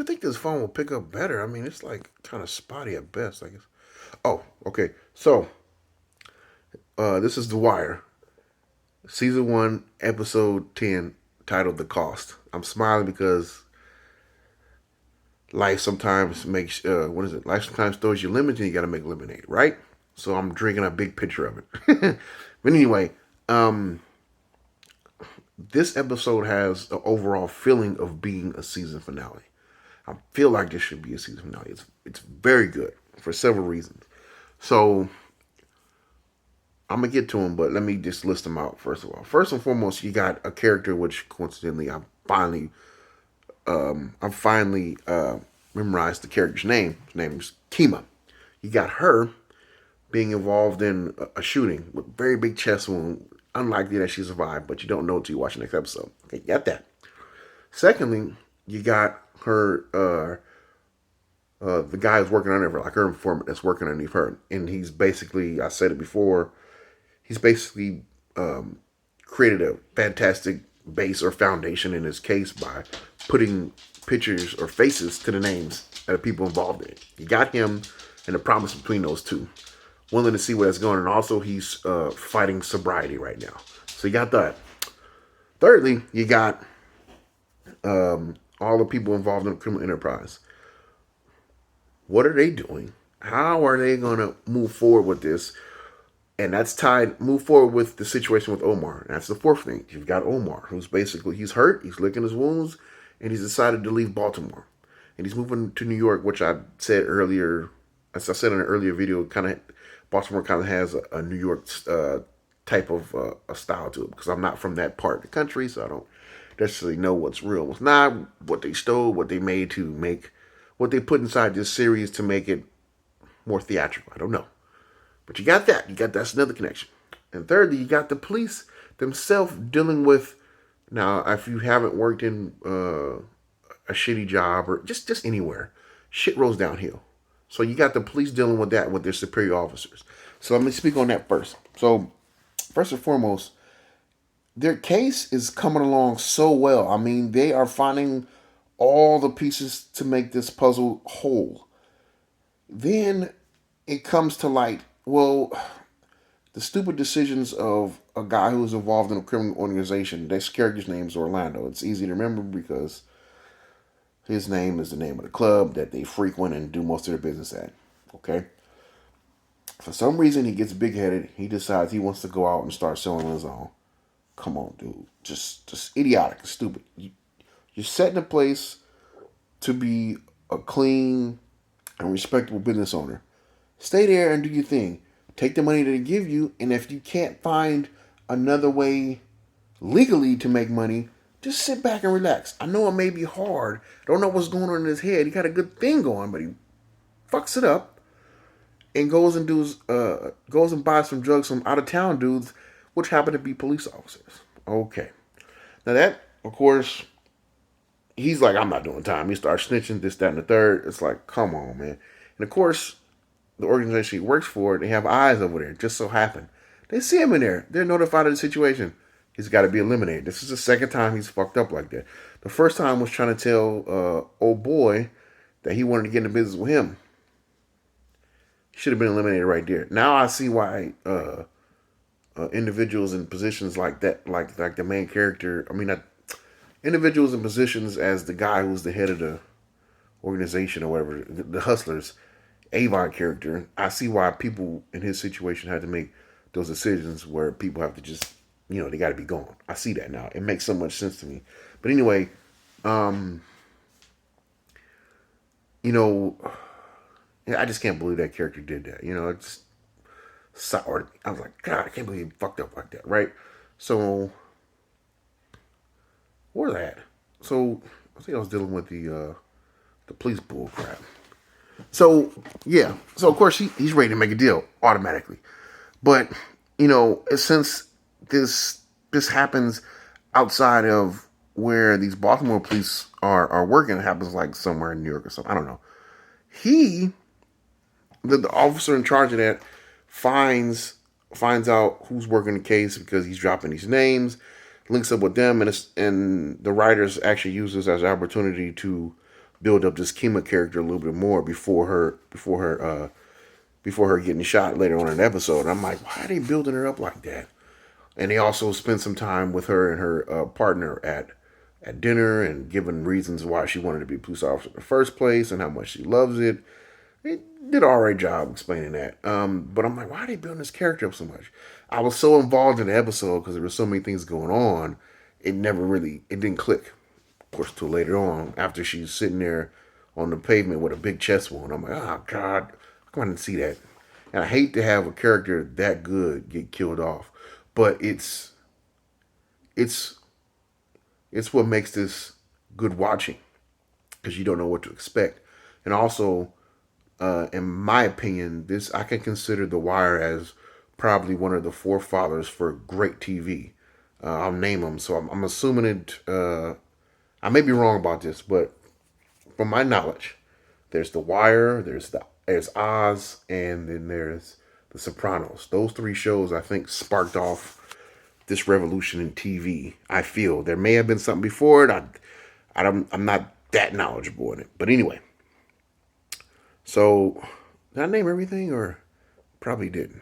would think this phone will pick up better. I mean, it's like kind of spotty at best, I guess. Oh, okay. So, this is The Wire, season 1, episode 10, titled "The Cost." I'm smiling because life sometimes makes what is it? Life sometimes throws you lemons, and you got to make lemonade, right? So I'm drinking a big picture of it. But anyway, um, this episode has the overall feeling of being a season finale. I feel like this should be a season finale. It's very good for several reasons. So I'm gonna get to them, but let me just list them out first of all. First and foremost, you got a character which coincidentally I finally memorized the character's name. His name is Kima. You got her being involved in a shooting with very big chest wound. Unlikely that she survived, but you don't know until you watch the next episode. Okay, you got that. Secondly, you got her the guy who's working under her, like her informant that's working underneath her, and he's basically, I said it before, he's basically created a fantastic base or foundation in his case by putting pictures or faces to the names of the people involved in it. You got him and the promise between those two. Willing to see where that's going, and also he's fighting sobriety right now. So you got that. Thirdly, you got all the people involved in the criminal enterprise. What are they doing? How are they going to move forward with this? And that's tied, move forward with the situation with Omar. And that's the fourth thing. You've got Omar, who's basically, he's hurt, he's licking his wounds, and he's decided to leave Baltimore. And he's moving to New York, which I said earlier, as I said in an earlier video, kind of, Baltimore kind of has a New York type of a style to it, because I'm not from that part of the country, so I don't necessarily know what's real, what's not, what they stole, what they made to make, what they put inside this series to make it more theatrical. I don't know. But you got that. You got that's another connection. And thirdly, you got the police themselves dealing with. Now, if you haven't worked in a shitty job or just anywhere, shit rolls downhill. So you got the police dealing with that with their superior officers. So let me speak on that first. So first and foremost, their case is coming along so well. I mean, they are finding all the pieces to make this puzzle whole. Then it comes to light, well, the stupid decisions of a guy who's involved in a criminal organization. This character's name is Orlando. It's easy to remember because his name is the name of the club that they frequent and do most of their business at. Okay? For some reason, he gets big headed. He decides he wants to go out and start selling on his own. Come on, dude. Just idiotic, stupid. You're set in a place to be a clean and respectable business owner. Stay there and do your thing. Take the money that they give you, and if you can't find another way legally to make money, just sit back and relax. I know it may be hard. I don't know what's going on in his head. He got a good thing going, but he fucks it up and goes and buys some drugs from out of town dudes, which happen to be police officers. Okay, now that of course he's like, I'm not doing time. He starts snitching, this, that, and the third. It's like, come on, man. And of course, the organization he works for, they have eyes over there. Just so happen they see him in there. They're notified of the situation. He's got to be eliminated. This is the second time he's fucked up like that. The first time was trying to tell old boy that he wanted to get into business with him. He should have been eliminated right there. Now I see why individuals in positions like that, like the main character. I mean, not individuals in positions as the guy who's the head of the organization or whatever, the hustlers, Avon character. I see why people in his situation had to make those decisions where people have to just, they got to be gone. I see that now. It makes so much sense to me. But anyway, um, you know, I just can't believe that character did that. It's sour. I was like, God, I can't believe he fucked up like that, right? So, where's that? So, I think I was dealing with the police bull crap. So, yeah. So, of course, he's ready to make a deal automatically. But, since this happens outside of where these Baltimore police are working, it happens like somewhere in New York or something. I don't know. He, the officer in charge of that, finds out who's working the case because he's dropping these names, links up with them, and the writers actually use this as an opportunity to build up this Kima character a little bit more before her getting shot later on in the episode. And I'm like, why are they building her up like that? And they also spent some time with her and her partner at dinner and giving reasons why she wanted to be a police officer in the first place and how much she loves it. It did an alright job explaining that. But I'm like, why are they building this character up so much? I was so involved in the episode because there were so many things going on. It didn't click. Of course, till later on, after she's sitting there on the pavement with a big chest wound, I'm like, oh God, come on and see that. And I hate to have a character that good get killed off, but it's it's what makes this good watching because you don't know what to expect. And also, in my opinion, this I can consider The Wire as probably one of the forefathers for great TV. I'll name them, so I'm assuming it. I may be wrong about this, but from my knowledge, there's The Wire, there's Oz, and then there's The Sopranos. Those three shows I think sparked off this revolution in TV. I feel there may have been something before it. I'm not that knowledgeable in it, but anyway. So did I name everything or probably didn't?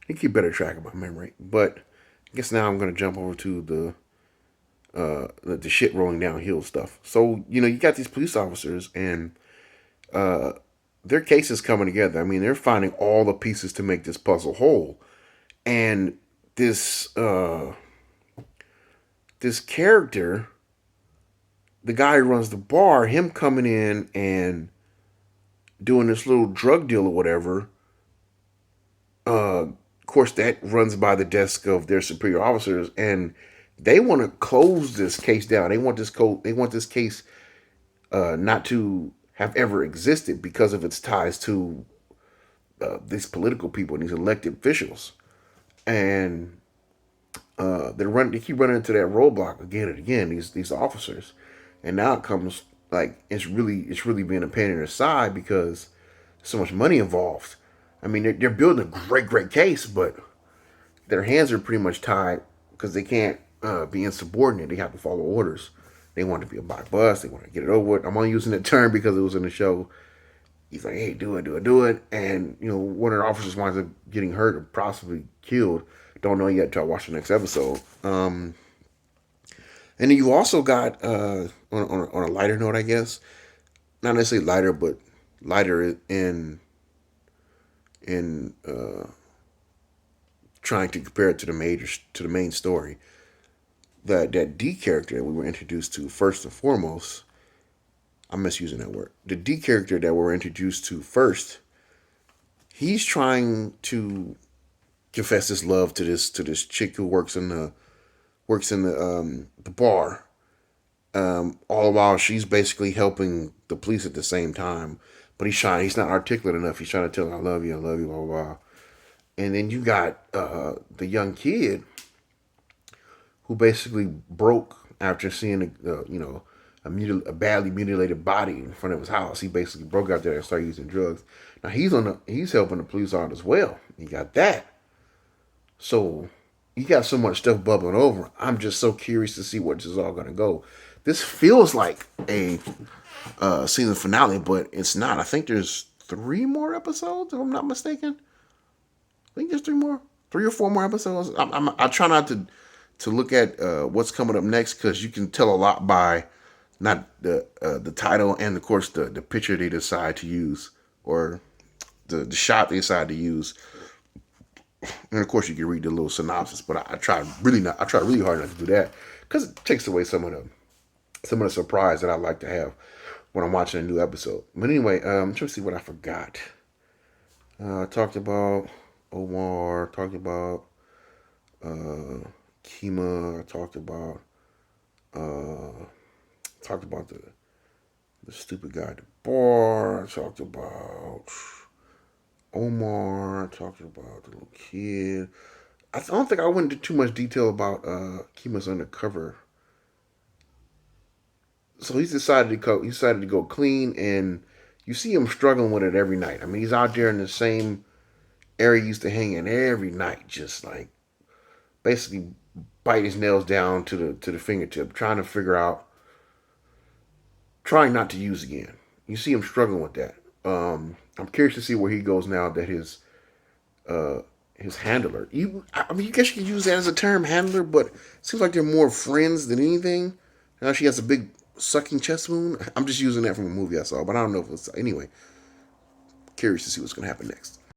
I keep better track of my memory, but I guess now I'm gonna jump over to the shit rolling downhill stuff. So you got these police officers and their cases coming together. I mean, they're finding all the pieces to make this puzzle whole, and this character, the guy who runs the bar, him coming in and doing this little drug deal or whatever. Of course, that runs by the desk of their superior officers, and they want to close this case down. They want this case not to have ever existed because of its ties to these political people and these elected officials. And they keep running into that roadblock again and again. These officers, and now it comes like it's really being a pain in their side because there's so much money involved. I mean, they're building a great case, but their hands are pretty much tied because they can't be insubordinate. They have to follow orders. They want to be a by bus. They want to get it over with. I'm only using that term because it was in the show. He's like, hey, do it. And, one of the officers winds up getting hurt or possibly killed. Don't know yet until I watch the next episode. And then you also got, on a lighter note, I guess, not necessarily lighter, but lighter in trying to compare it to the main story. That D character that we were introduced to first and foremost, I'm misusing that word. The D character that we're introduced to first, he's trying to confess his love to this chick who works in the bar. All the while she's basically helping the police at the same time. But he's not articulate enough. He's trying to tell her, I love you, blah, blah, blah. And then you got the young kid who basically broke after seeing a badly mutilated body in front of his house. He basically broke out there and started using drugs. Now he's helping the police out as well. You got that. So you got so much stuff bubbling over. I'm just so curious to see where this is all going to go. This feels like a season finale, but it's not. I think there's 3 more episodes, if I'm not mistaken. I think there's 3 or 4 more episodes. I try not to look at what's coming up next because you can tell a lot by not the title and of course the picture they decide to use or the shot they decide to use. And of course you can read the little synopsis, but I try really hard not to do that because it takes away some of the surprise that I like to have when I'm watching a new episode. But anyway, I'm trying to see what I forgot. I talked about Omar, talked about Kima, I talked about the stupid guy at the bar, I talked about Omar, I talked about the little kid. I don't think I went into too much detail about Kima's undercover. So he's decided to go clean, and you see him struggling with it every night. I mean, he's out there in the same area he used to hang in every night, just like basically bite his nails down to the fingertip, trying to figure out trying not to use again. You see him struggling with that. I'm curious to see where he goes now that his handler. I mean, you guess you could use that as a term, handler, but it seems like they're more friends than anything. Now she has a big sucking chest wound. I'm just using that from a movie I saw, but I don't know if it's anyway. Curious to see what's gonna happen next.